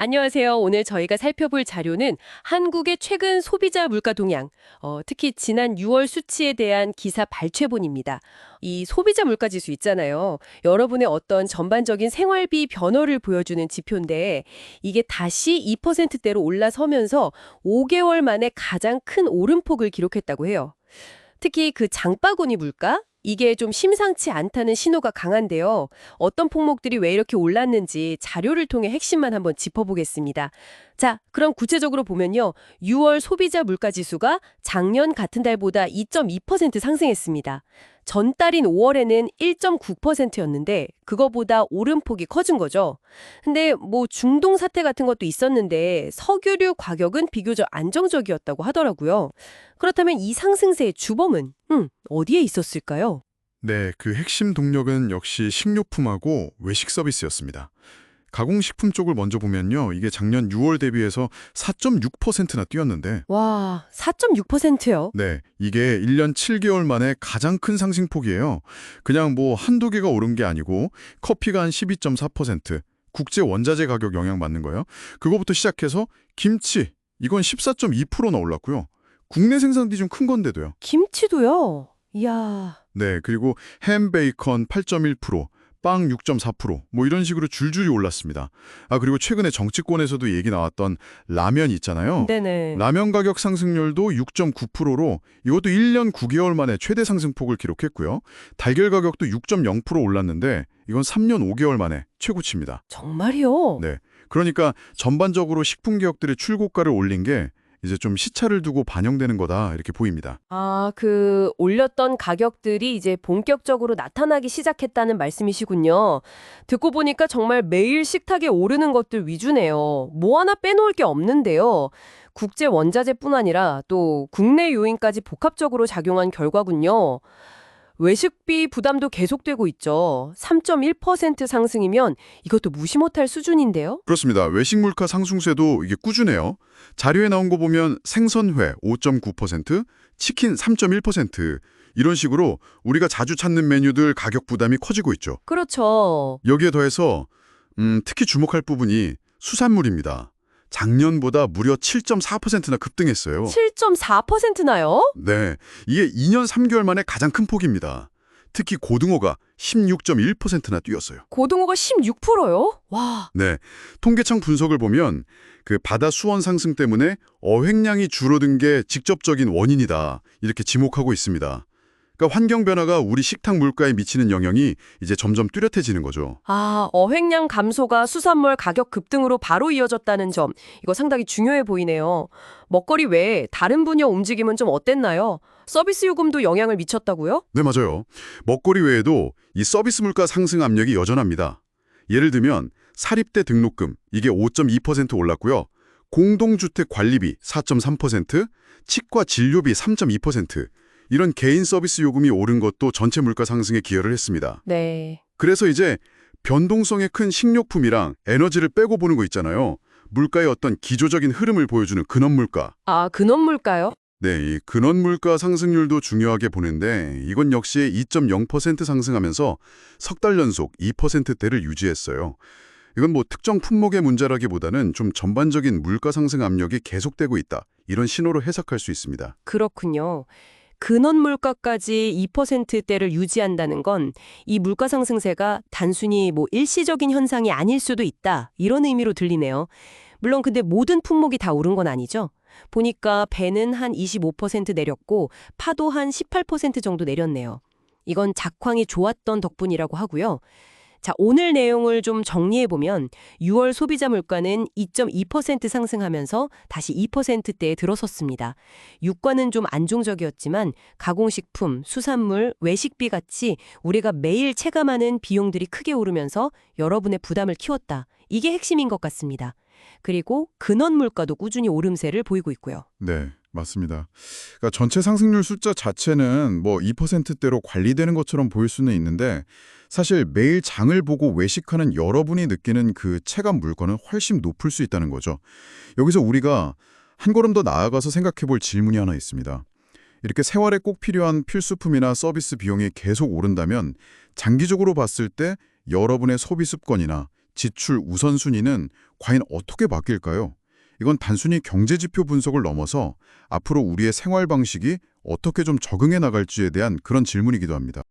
안녕하세요. 오늘 저희가 살펴볼 자료는 한국의 최근 소비자 물가 동향, 특히 지난 6월 수치에 대한 기사 발췌본입니다. 이 소비자 물가 지수 있잖아요. 여러분의 어떤 전반적인 생활비 변화를 보여주는 지표인데 이게 다시 2%대로 올라서면서 5개월 만에 가장 큰 오름폭을 기록했다고 해요. 특히 그 장바구니 물가? 이게 좀 심상치 않다는 신호가 강한데요. 어떤 품목들이 왜 이렇게 올랐는지 자료를 통해 핵심만 한번 짚어보겠습니다. 자, 그럼 구체적으로 보면요. 6월 소비자 물가 지수가 작년 같은 달보다 2.2% 상승했습니다. 전달인 5월에는 1.9%였는데 그거보다 오름폭이 커진 거죠. 근데 뭐 중동 사태 같은 것도 있었는데 석유류 가격은 비교적 안정적이었다고 하더라고요. 그렇다면 이 상승세의 주범은 어디에 있었을까요? 네, 그 핵심 동력은 역시 식료품하고 외식 서비스였습니다. 가공식품 쪽을 먼저 보면요. 이게 작년 6월 대비해서 4.6%나 뛰었는데 와, 4.6%요? 네, 이게 1년 7개월 만에 가장 큰 상승폭이에요. 그냥 뭐 한두 개가 오른 게 아니고 커피가 한 12.4%, 국제 원자재 가격 영향 받는 거예요. 그거부터 시작해서 김치, 이건 14.2%나 올랐고요. 국내 생산이 좀 큰 건데도요. 김치도요? 이야. 네, 그리고 햄 베이컨 8.1%, 빵 6.4%, 뭐 이런 식으로 줄줄이 올랐습니다. 그리고 최근에 정치권에서도 얘기 나왔던 라면 있잖아요. 네네. 라면 가격 상승률도 6.9%로 이것도 1년 9개월 만에 최대 상승폭을 기록했고요. 달걀 가격도 6.0% 올랐는데 이건 3년 5개월 만에 최고치입니다. 정말이요? 네, 그러니까 전반적으로 식품 기업들의 출고가를 올린 게 이제 좀 시차를 두고 반영되는 거다 이렇게 보입니다. 올렸던 가격들이 이제 본격적으로 나타나기 시작했다는 말씀이시군요. 듣고 보니까 정말 매일 식탁에 오르는 것들 위주네요. 뭐 하나 빼놓을 게 없는데요. 국제 원자재뿐 아니라 또 국내 요인까지 복합적으로 작용한 결과군요. 외식비 부담도 계속되고 있죠. 3.1% 상승이면 이것도 무시 못할 수준인데요. 그렇습니다. 외식 물가 상승세도 이게 꾸준해요. 자료에 나온 거 보면 생선회 5.9%, 치킨 3.1% 이런 식으로 우리가 자주 찾는 메뉴들 가격 부담이 커지고 있죠. 그렇죠. 여기에 더해서 특히 주목할 부분이 수산물입니다. 작년보다 무려 7.4%나 급등했어요. 7.4%나요? 네, 이게 2년 3개월 만에 가장 큰 폭입니다. 특히 고등어가 16.1%나 뛰었어요. 고등어가 16%요? 와. 네, 통계청 분석을 보면 그 바다 수온 상승 때문에 어획량이 줄어든 게 직접적인 원인이다 이렇게 지목하고 있습니다. 그러니까 환경 변화가 우리 식탁 물가에 미치는 영향이 이제 점점 뚜렷해지는 거죠. 어획량 감소가 수산물 가격 급등으로 바로 이어졌다는 점, 이거 상당히 중요해 보이네요. 먹거리 외에 다른 분야 움직임은 좀 어땠나요? 서비스 요금도 영향을 미쳤다고요? 네, 맞아요. 먹거리 외에도 이 서비스 물가 상승 압력이 여전합니다. 예를 들면 사립대 등록금 이게 5.2% 올랐고요. 공동주택 관리비 4.3%, 치과 진료비 3.2%, 이런 개인 서비스 요금이 오른 것도 전체 물가 상승에 기여를 했습니다. 네. 그래서 이제 변동성의 큰 식료품이랑 에너지를 빼고 보는 거 있잖아요. 물가의 어떤 기조적인 흐름을 보여주는 근원 물가. 근원물가요? 네, 이 근원 물가 상승률도 중요하게 보는데 이건 역시 2.0% 상승하면서 석 달 연속 2%대를 유지했어요. 이건 뭐 특정 품목의 문제라기보다는 좀 전반적인 물가 상승 압력이 계속되고 있다. 이런 신호로 해석할 수 있습니다. 그렇군요. 근원 물가까지 2%대를 유지한다는 건 이 물가 상승세가 단순히 뭐 일시적인 현상이 아닐 수도 있다. 이런 의미로 들리네요. 물론 근데 모든 품목이 다 오른 건 아니죠. 보니까 배는 한 25% 내렸고 파도 한 18% 정도 내렸네요. 이건 작황이 좋았던 덕분이라고 하고요. 자, 오늘 내용을 좀 정리해보면 6월 소비자 물가는 2.2% 상승하면서 다시 2%대에 들어섰습니다. 유가는 좀 안정적이었지만 가공식품, 수산물, 외식비 같이 우리가 매일 체감하는 비용들이 크게 오르면서 여러분의 부담을 키웠다. 이게 핵심인 것 같습니다. 그리고 근원 물가도 꾸준히 오름세를 보이고 있고요. 네, 맞습니다. 그러니까 전체 상승률 숫자 자체는 뭐 2%대로 관리되는 것처럼 보일 수는 있는데 사실 매일 장을 보고 외식하는 여러분이 느끼는 그 체감 물가는 훨씬 높을 수 있다는 거죠. 여기서 우리가 한 걸음 더 나아가서 생각해 볼 질문이 하나 있습니다. 이렇게 생활에 꼭 필요한 필수품이나 서비스 비용이 계속 오른다면 장기적으로 봤을 때 여러분의 소비 습관이나 지출 우선순위는 과연 어떻게 바뀔까요? 이건 단순히 경제지표 분석을 넘어서 앞으로 우리의 생활 방식이 어떻게 좀 적응해 나갈지에 대한 그런 질문이기도 합니다.